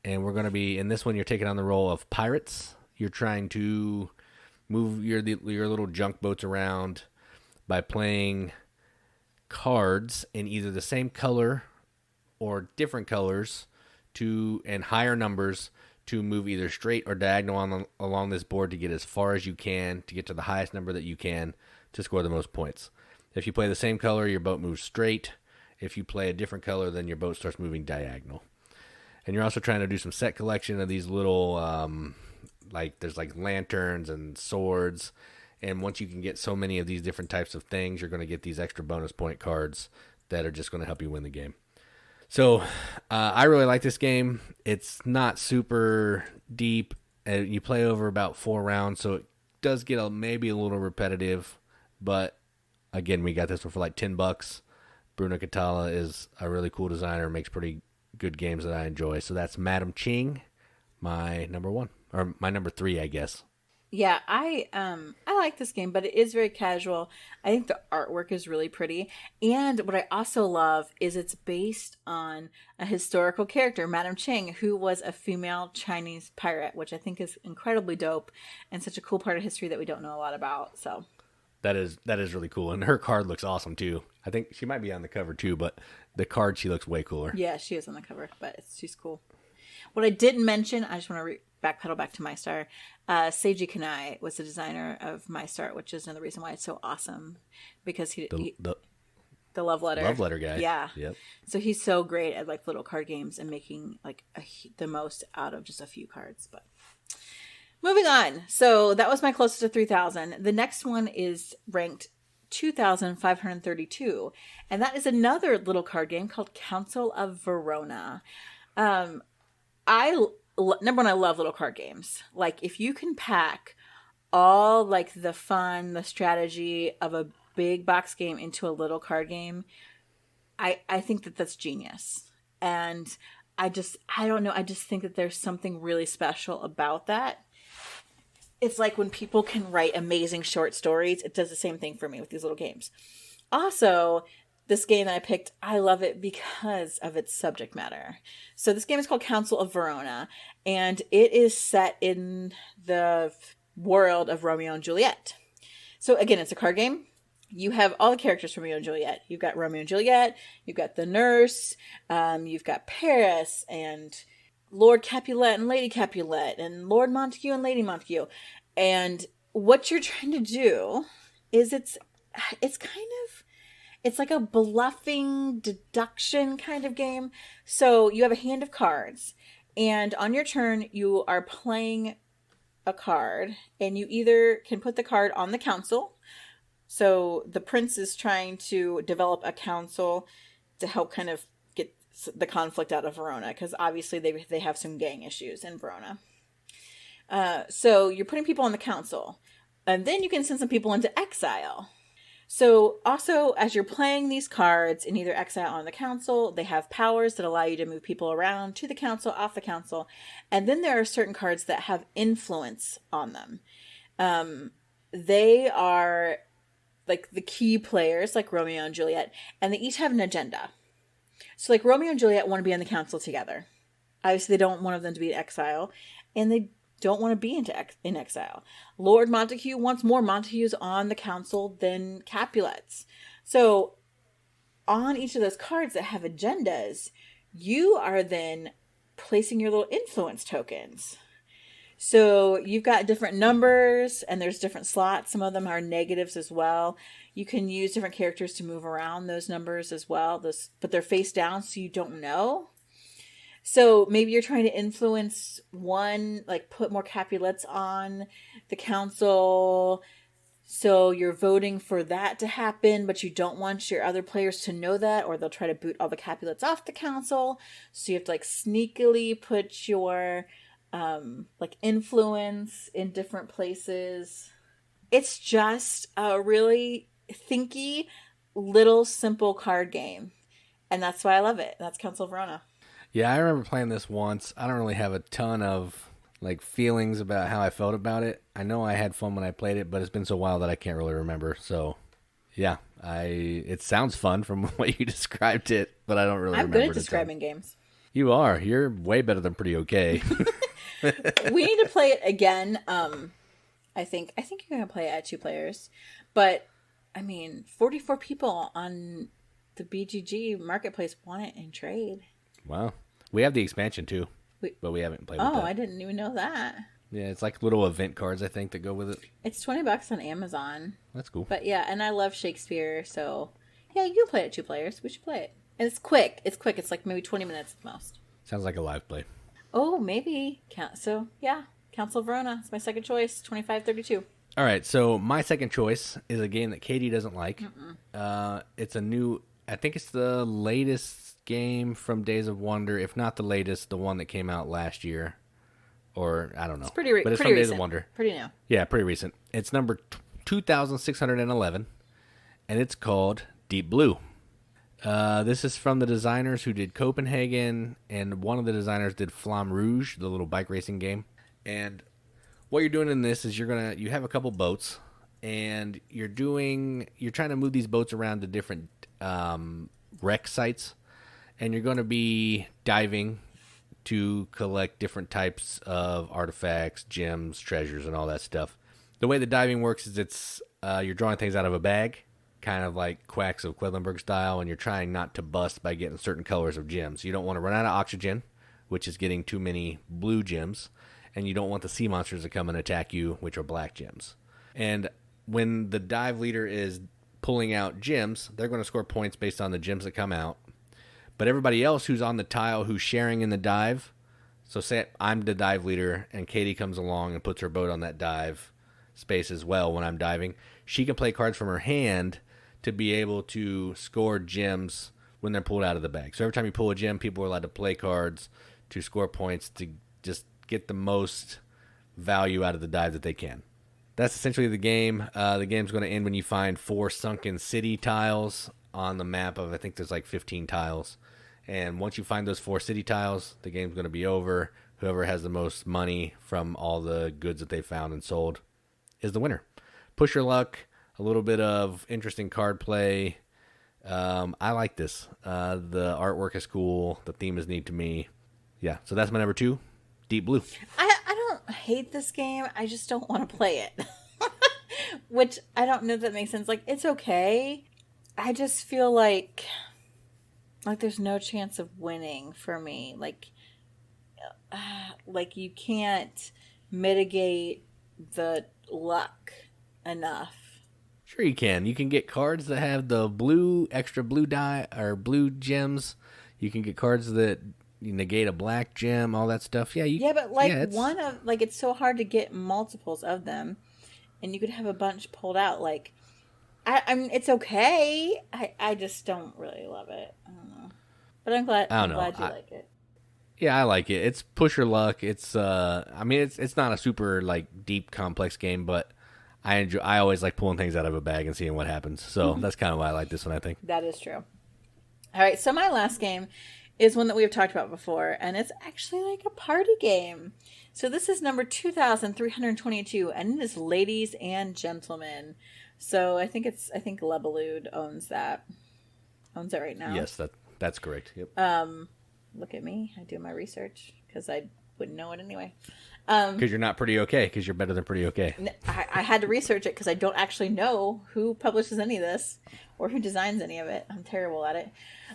And we're going to be, in this one, you're taking on the role of pirates. You're trying to move your little junk boats around by playing cards in either the same color or different colors and higher numbers to move either straight or diagonal along this board to get as far as you can, to get to the highest number that you can to score the most points. If you play the same color, your boat moves straight. If you play a different color, then your boat starts moving diagonal. And you're also trying to do some set collection of these little, there's like lanterns and swords. And once you can get so many of these different types of things, you're going to get these extra bonus point cards that are just going to help you win the game. So I really like this game. It's not super deep. You play over about 4 rounds, so it does get maybe a little repetitive. But again, we got this one for like $10. Bruno Catala is a really cool designer, makes pretty good games that I enjoy. So that's Madam Ching, my number 1, or my number 3, I guess. Yeah, I like this game, but it is very casual. I think the artwork is really pretty. And what I also love is it's based on a historical character, Madam Ching, who was a female Chinese pirate, which I think is incredibly dope and such a cool part of history that we don't know a lot about. So that is really cool. And her card looks awesome too. I think she might be on the cover too, but the card, she looks way cooler. Yeah, she is on the cover, but she's cool. What I didn't mention, I just want to backpedal back to My Star. Seiji Kanai was the designer of My Star, which is another reason why it's so awesome, because the love letter guy. Yeah. Yep. So he's so great at like little card games and making like the most out of just a few cards. But moving on. So that was my closest to 3,000. The next one is ranked 2,532, and that is another little card game called Council of Verona. Number one, I love little card games. Like, if you can pack all like the fun, the strategy of a big box game into a little card game, I think that's genius. And I don't know. I just think that there's something really special about that. It's like when people can write amazing short stories, it does the same thing for me with these little games. Also, this game that I picked, I love it because of its subject matter. So this game is called Council of Verona, and it is set in the world of Romeo and Juliet. So again, it's a card game. You have all the characters from Romeo and Juliet. You've got Romeo and Juliet, you've got the nurse, you've got Paris, and Lord Capulet and Lady Capulet, and Lord Montague and Lady Montague. And what you're trying to do is it's like a bluffing deduction kind of game. So you have a hand of cards, and on your turn, you are playing a card, and you either can put the card on the council. So the prince is trying to develop a council to help kind of get the conflict out of Verona, because obviously they have some gang issues in Verona. So you're putting people on the council, and then you can send some people into exile. So also, as you're playing these cards in either exile or on the council, they have powers that allow you to move people around to the council, off the council. And then there are certain cards that have influence on them. They are like the key players, like Romeo and Juliet, and they each have an agenda. So like Romeo and Juliet want to be on the council together. Obviously, they don't want one of them to be in exile, and they don't want to be in exile. Lord Montague wants more Montagues on the council than Capulets. So on each of those cards that have agendas, you are then placing your little influence tokens. So you've got different numbers, and there's different slots. Some of them are negatives as well. You can use different characters to move around those numbers as well. But they're face down, so you don't know. So maybe you're trying to influence one, like put more Capulets on the council. So you're voting for that to happen, but you don't want your other players to know that, or they'll try to boot all the Capulets off the council. So you have to like sneakily put your like influence in different places. It's just a really thinky, little, simple card game. And that's why I love it. That's Council of Verona. Yeah, I remember playing this once. I don't really have a ton of like feelings about how I felt about it. I know I had fun when I played it, but it's been so while that I can't really remember. So, yeah, it sounds fun from what you described it, but I don't really remember. I'm good at describing games. You are. You're way better than pretty okay. We need to play it again. I think you can play it at 2 players. But, I mean, 44 people on the BGG marketplace want it in trade. Wow. We have the expansion too, but we haven't played with that. Oh, I didn't even know that. Yeah, it's like little event cards, I think, that go with it. It's $20 on Amazon. That's cool. But yeah, and I love Shakespeare, so yeah, you can play it at 2 players. We should play it. And it's quick. It's quick. It's like maybe 20 minutes at the most. Sounds like a live play. Oh, maybe. So yeah, Council of Verona. It's my second choice. 2532. All right, so my second choice is a game that Katie doesn't like. It's a new, I think it's the latest game from Days of Wonder, if not the latest, the one that came out last year. Or, I don't know. It's pretty recent. But it's from Days of Wonder. Pretty new. Yeah, pretty recent. It's number 2611, and it's called Deep Blue. This is from the designers who did Copenhagen, and one of the designers did Flamme Rouge, the little bike racing game. And what you're doing in this is you have a couple boats, and you're trying to move these boats around to different wreck sites, and you're going to be diving to collect different types of artifacts, gems, treasures, and all that stuff. The way the diving works is you're drawing things out of a bag, kind of like Quacks of Quedlinburg style, and you're trying not to bust by getting certain colors of gems. You don't want to run out of oxygen, which is getting too many blue gems, and you don't want the sea monsters to come and attack you, which are black gems. And when the dive leader is pulling out gems, they're going to score points based on the gems that come out. But everybody else who's on the tile who's sharing in the dive, so say I'm the dive leader and Katie comes along and puts her boat on that dive space as well when I'm diving, she can play cards from her hand to be able to score gems when they're pulled out of the bag. So every time you pull a gem, people are allowed to play cards to score points to just get the most value out of the dive that they can. That's essentially the game. The game's going to end when you find 4 sunken city tiles on the map of, I think there's like 15 tiles. And once you find those 4 city tiles, the game's going to be over. Whoever has the most money from all the goods that they found and sold is the winner. Push your luck, a little bit of interesting card play. I like this. The artwork is cool. The theme is neat to me. Yeah, so that's my number 2, Deep Blue. I don't hate this game. I just don't want to play it. Which I don't know if that makes sense. Like, it's okay. I just feel like there's no chance of winning for me. Like you can't mitigate the luck enough. Sure you can. You can get cards that have the extra blue die or blue gems. You can get cards that negate a black gem, all that stuff. Yeah, but it's so hard to get multiples of them, and you could have a bunch pulled out. Like, I mean, it's okay. I just don't really love it. I don't know. But I'm glad you like it. Yeah, I like it. It's push your luck. It's it's not a super like deep complex game, but I always like pulling things out of a bag and seeing what happens. So that's kind of why I like this one, I think. That is true. All right, so my last game is one that we have talked about before, and it's actually like a party game. So this is number 2322, and it is Ladies and Gentlemen. So I think Lebelude owns it right now. Yes, that's correct. Yep. Look at me. I do my research because I wouldn't know it anyway. Because you're not Pretty Okay, because you're better than Pretty Okay. I had to research it because I don't actually know who publishes any of this or who designs any of it. I'm terrible at it.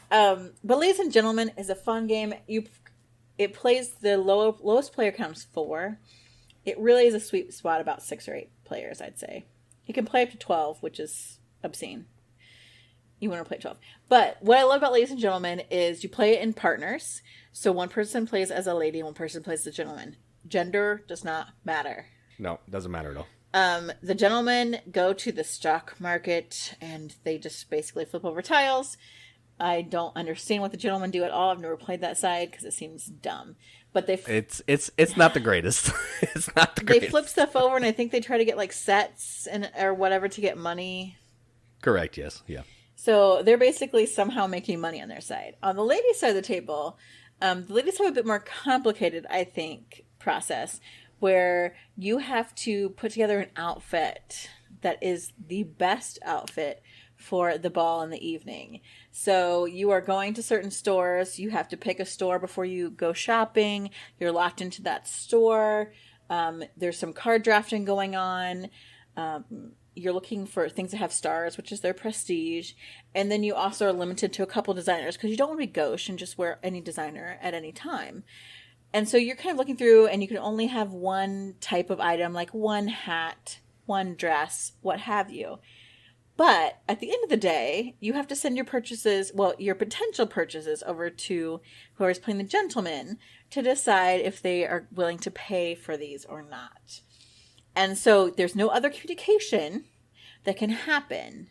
But Ladies and Gentlemen is a fun game. It plays the lowest player count is 4. It really is a sweet spot about 6 or 8 players, I'd say. You can play up to 12, which is obscene. You want to play 12. But what I love about Ladies and Gentlemen is you play it in partners. So one person plays as a lady and one person plays as a gentleman. Gender does not matter. No, doesn't matter at all. The gentlemen go to the stock market and they just basically flip over tiles. I don't understand what the gentlemen do at all. I've never played that side because it seems dumb. But it's not the greatest. It's not the greatest. They flip stuff over and I think they try to get like sets or whatever to get money. Correct. Yes. Yeah. So they're basically somehow making money on their side. On the ladies' side of the table, the ladies have a bit more complicated, I think, process where you have to put together an outfit that is the best outfit for the ball in the evening. So you are going to certain stores. You have to pick a store before you go shopping. You're locked into that store. There's some card drafting going on. You're looking for things that have stars, which is their prestige. And then you also are limited to a couple designers because you don't want to be gauche and just wear any designer at any time. And so you're kind of looking through and you can only have one type of item, like one hat, one dress, what have you. But at the end of the day, you have to send your purchases, well, your potential purchases over to whoever's playing the gentleman to decide if they are willing to pay for these or not. And so there's no other communication that can happen.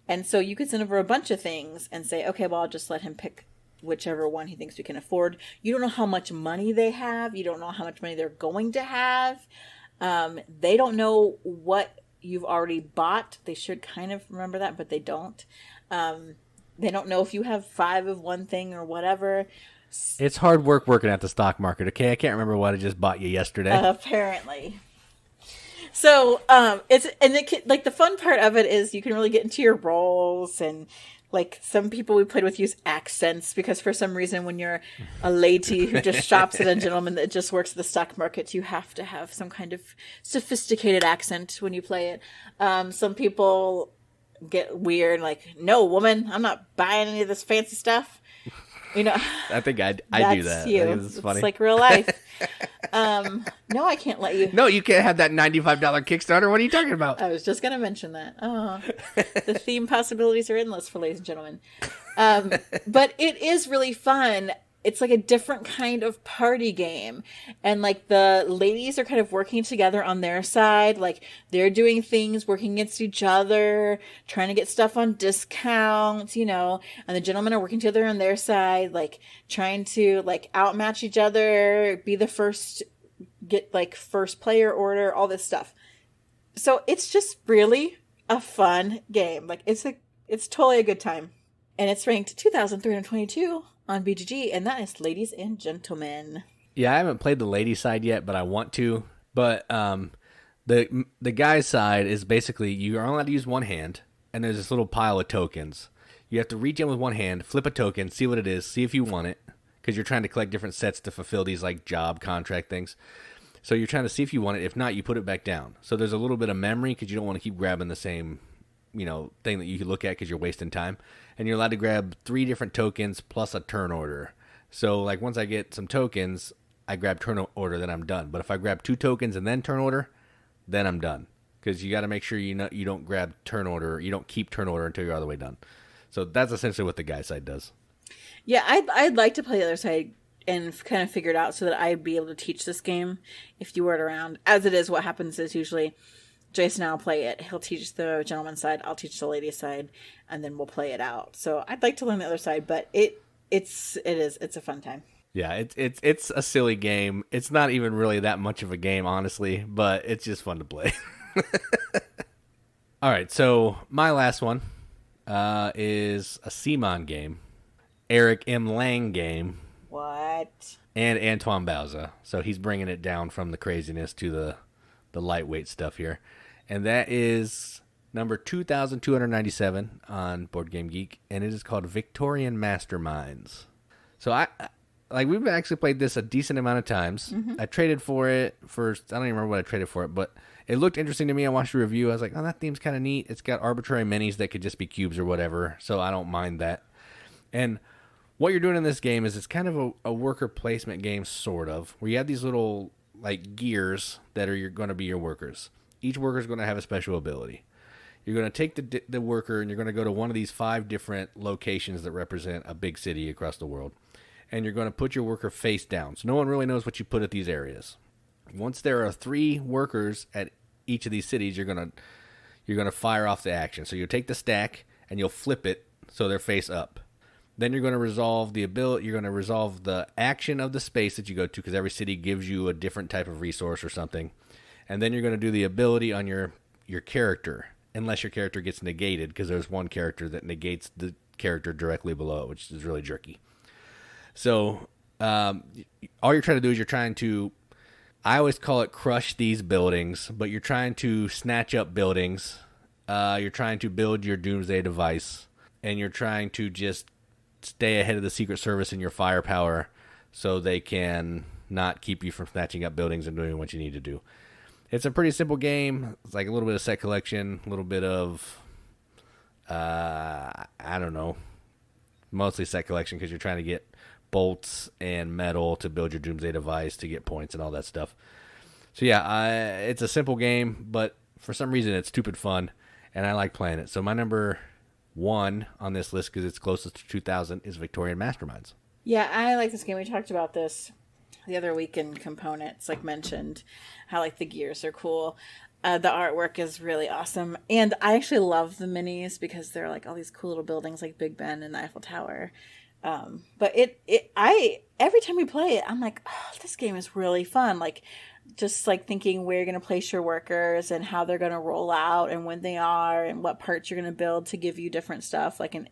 And so you could send over a bunch of things and say, okay, well, I'll just let him pick whichever one he thinks we can afford. You don't know how much money they have. You don't know how much money they're going to have. They don't know what you've already bought. They should kind of remember that, but they don't. They don't know if you have 5 of one thing or whatever. It's hard work working at the stock market, okay? I can't remember what I just bought you yesterday. Apparently. So, like the fun part of it is you can really get into your roles, and like some people we played with use accents because for some reason when you're a lady who just shops at a gentleman that just works at the stock market, you have to have some kind of sophisticated accent when you play it. Some people get weird, like, no, woman, I'm not buying any of this fancy stuff. You know, I think I do that. You. I think it's funny. It's like real life. No, I can't let you. No, you can't have that $95 Kickstarter. What are you talking about? I was just going to mention that. Oh, the theme possibilities are endless for ladies and gentlemen. But it is really fun. It's like a different kind of party game. And like the ladies are kind of working together on their side. Like they're doing things, working against each other, trying to get stuff on discounts, you know, and the gentlemen are working together on their side, like trying to like outmatch each other, be the first, get like first player order, all this stuff. So it's just really a fun game. Like it's totally a good time. And it's ranked 2,322 on BGG, and that is ladies and gentlemen. Yeah, I haven't played the lady side yet, but I want to. But the guy's side is basically you are only allowed to use one hand, and there's this little pile of tokens. You have to reach in with one hand, flip a token, see what it is, see if you want it, because you're trying to collect different sets to fulfill these like job contract things. So you're trying to see if you want it. If not, you put it back down. So there's a little bit of memory because you don't want to keep grabbing the same, you know, thing that you can look at because you're wasting time. And you're allowed to grab 3 different tokens plus a turn order. So like once I get some tokens, I grab turn order, then I'm done. But if I grab 2 tokens and then turn order, then I'm done. Because you got to make sure you don't grab turn order, you don't keep turn order until you're all the way done. So that's essentially what the guy side does. Yeah, I'd like to play the other side and kind of figure it out so that I'd be able to teach this game if you were around. As it is, what happens is usually Jason and I'll play it. He'll teach the gentleman's side, I'll teach the lady's side, and then we'll play it out. So I'd like to learn the other side, but it's a fun time. Yeah, it's a silly game. It's not even really that much of a game, honestly, but it's just fun to play. All right, so my last one is a Simon game, Eric M. Lang game. What? And Antoine Bauza. So he's bringing it down from the craziness to the lightweight stuff here. And that is number 2,297 on Board Game Geek, and it is called Victorian Masterminds. So we've actually played this a decent amount of times. Mm-hmm. I traded for it first. I don't even remember what I traded for it, but it looked interesting to me. I watched a review. I was like, oh, that theme's kind of neat. It's got arbitrary minis that could just be cubes or whatever, so I don't mind that. And what you're doing in this game is it's kind of a worker placement game, sort of, where you have these little like gears that are going to be your workers. Each worker is going to have a special ability. You're going to take the worker and you're going to go to one of these 5 different locations that represent a big city across the world. And you're going to put your worker face down. So no one really knows what you put at these areas. Once there are 3 workers at each of these cities, you're going to fire off the action. So you'll take the stack and you'll flip it so they're face up. Then you're going to resolve the ability. You're going to resolve the action of the space that you go to, because every city gives you a different type of resource or something. And then you're going to do the ability on your character, unless your character gets negated, because there's one character that negates the character directly below, which is really jerky. So all you're trying to do is you're trying to, I always call it crush these buildings, but you're trying to snatch up buildings. You're trying to build your doomsday device, and you're trying to just stay ahead of the Secret Service in your firepower so they can not keep you from snatching up buildings and doing what you need to do. It's a pretty simple game. It's like a little bit of set collection, a little bit of, I don't know, mostly set collection because you're trying to get bolts and metal to build your Doomsday device to get points and all that stuff. So yeah, it's a simple game, but for some reason it's stupid fun, and I like playing it. So my number 1 on this list, because it's closest to 2000, is Victorian Masterminds. Yeah, I like this game. We talked about this the other week in components, like mentioned, how like the gears are cool. The artwork is really awesome. And I actually love the minis because they're like all these cool little buildings like Big Ben and the Eiffel Tower. But every time we play it, I'm like, oh, this game is really fun. Like, just like thinking where you're going to place your workers and how they're going to roll out and when they are and what parts you're going to build to give you different stuff, like an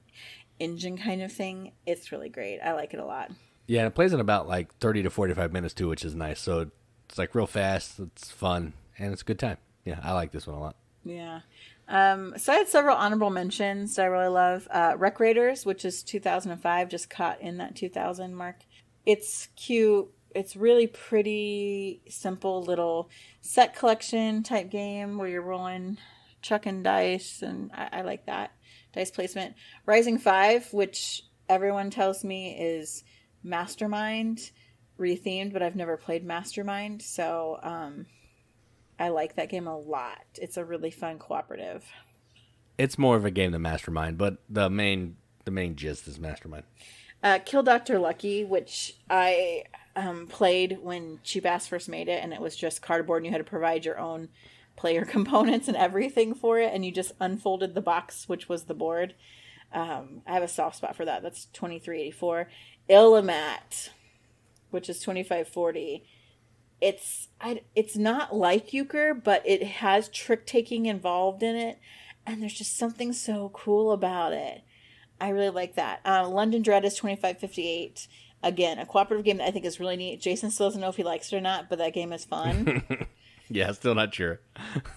engine kind of thing. It's really great. I like it a lot. Yeah, and it plays in about like 30 to 45 minutes too, which is nice. So it's like real fast, it's fun, and it's a good time. Yeah, I like this one a lot. Yeah. So I had several honorable mentions that I really love. Wreck Raiders, which is 2005, just caught in that 2000 mark. It's cute. It's really pretty simple little set collection type game where you're rolling, chucking dice, and I like that. Dice placement. Rising 5, which everyone tells me is Mastermind rethemed, but I've never played Mastermind, so I like that game a lot. It's a really fun cooperative. It's more of a game than Mastermind, but the main gist is Mastermind. Kill Dr. Lucky, which I played when Cheap Ass first made it, and it was just cardboard, and you had to provide your own player components and everything for it, and you just unfolded the box, which was the board. I have a soft spot for that. That's $23.84. Illimat, which is $25.40. It's not like euchre, but it has trick taking involved in it, and there's just something so cool about it. I really like that. London Dread is $25.58. Again, a cooperative game that I think is really neat. Jason still doesn't know if he likes it or not, but that game is fun. Yeah, still not sure.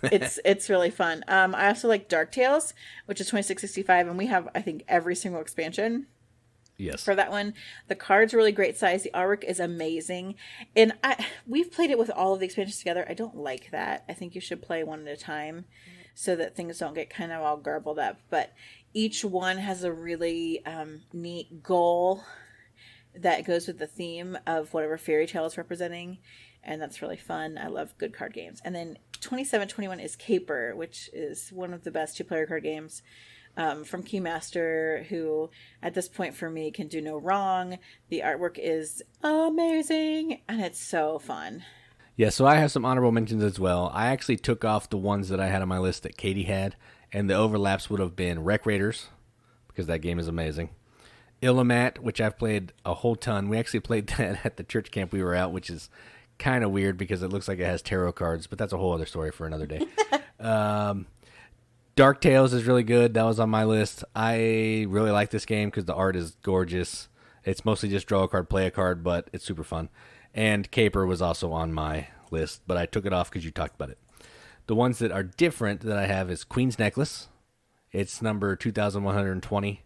It's really fun. I also like Dark Tales, which is $26.65, and we have, I think, every single expansion. Yes. For that one. The card's really great size. The artwork is amazing. And we've played it with all of the expansions together. I don't like that. I think you should play one at a time so that things don't get kind of all garbled up. But each one has a really neat goal that goes with the theme of whatever fairy tale is representing. And that's really fun. I love good card games. And then 2721 is Caper, which is one of the best 2-player card games. From Keymaster, who at this point for me can do no wrong. The artwork is amazing, and it's so fun. Yeah, so I have some honorable mentions as well. I actually took off the ones that I had on my list that Katie had, and the overlaps would have been Wreck Raiders, because that game is amazing. Illimat, which I've played a whole ton. We actually played that at the church camp we were at, which is kind of weird because it looks like it has tarot cards, but that's a whole other story for another day. Dark Tales is really good. That was on my list. I really like this game because the art is gorgeous. It's mostly just draw a card, play a card, but it's super fun. And Caper was also on my list, but I took it off because you talked about it. The ones that are different that I have is Queen's Necklace. It's number 2120.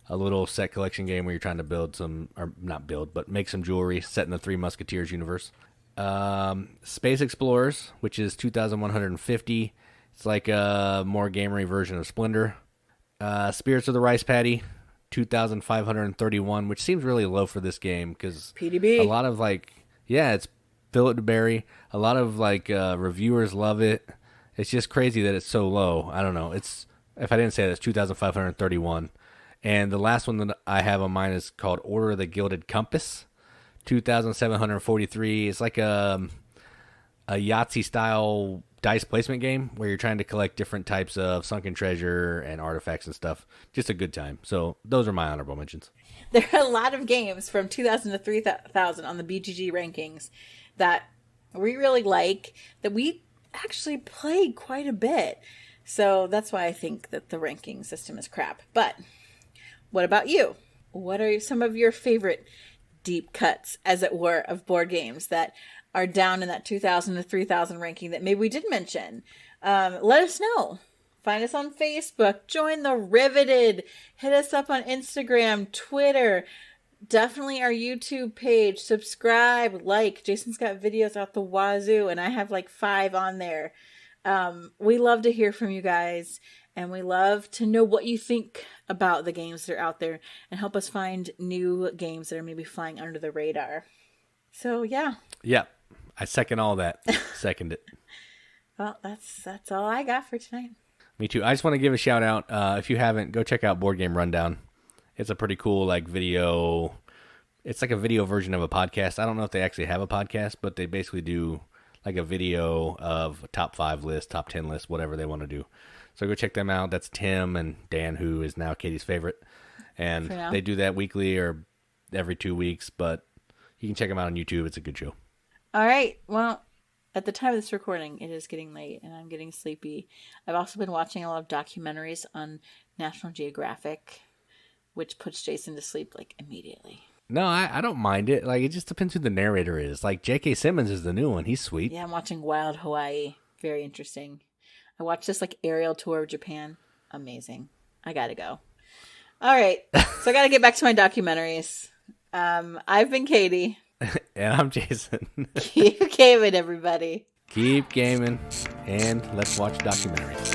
A little set collection game where you're trying to build some, or not build, but make some jewelry set in the Three Musketeers universe. Space Explorers, which is 2150. It's like a more gamery version of Splendor. Spirits of the Rice Paddy, 2,531, which seems really low for this game because PDB. A lot of it's Philip DeBerry. A lot of reviewers love it. It's just crazy that it's so low. I don't know. If I didn't say that, it's 2,531. And the last one that I have on mine is called Order of the Gilded Compass, 2,743. It's like a Yahtzee style dice placement game where you're trying to collect different types of sunken treasure and artifacts and stuff. Just a good time. So those are my honorable mentions. There are a lot of games from 2000 to 3000 on the BGG rankings that we really like, that we actually played quite a bit. So that's why I think that the ranking system is crap. But what about you? What are some of your favorite deep cuts, as it were, of board games that are down in that 2000 to 3000 ranking that maybe we did mention? Let us know. Find us on Facebook. Join the Riveted. Hit us up on Instagram, Twitter. definitely our YouTube page. Subscribe, like. Jason's got videos out the wazoo, and I have like 5 on there. We love to hear from you guys, and we love to know what you think about the games that are out there, and help us find new games that are maybe flying under the radar. So yeah. Yeah, I second all that. Second it. Well, that's all I got for tonight. Me too. I just want to give a shout out. If you haven't, go check out Board Game Rundown. It's a pretty cool video. It's like a video version of a podcast. I don't know if they actually have a podcast, but they basically do like a video of a top 5 list, top 10 list, whatever they want to do. So go check them out. That's Tim and Dan, who is now Katie's favorite. And they do that weekly or every 2 weeks, but you can check them out on YouTube. It's a good show. All right. Well, at the time of this recording, it is getting late and I'm getting sleepy. I've also been watching a lot of documentaries on National Geographic, which puts Jason to sleep like immediately. No, I don't mind it. Like, it just depends who the narrator is. Like, J.K. Simmons is the new one. He's sweet. Yeah, I'm watching Wild Hawaii. Very interesting. I watched this like aerial tour of Japan. Amazing. I gotta go. All right. So I gotta get back to my documentaries. I've been Katie. And I'm Jason. Keep gaming, everybody. Keep gaming, and let's watch documentaries.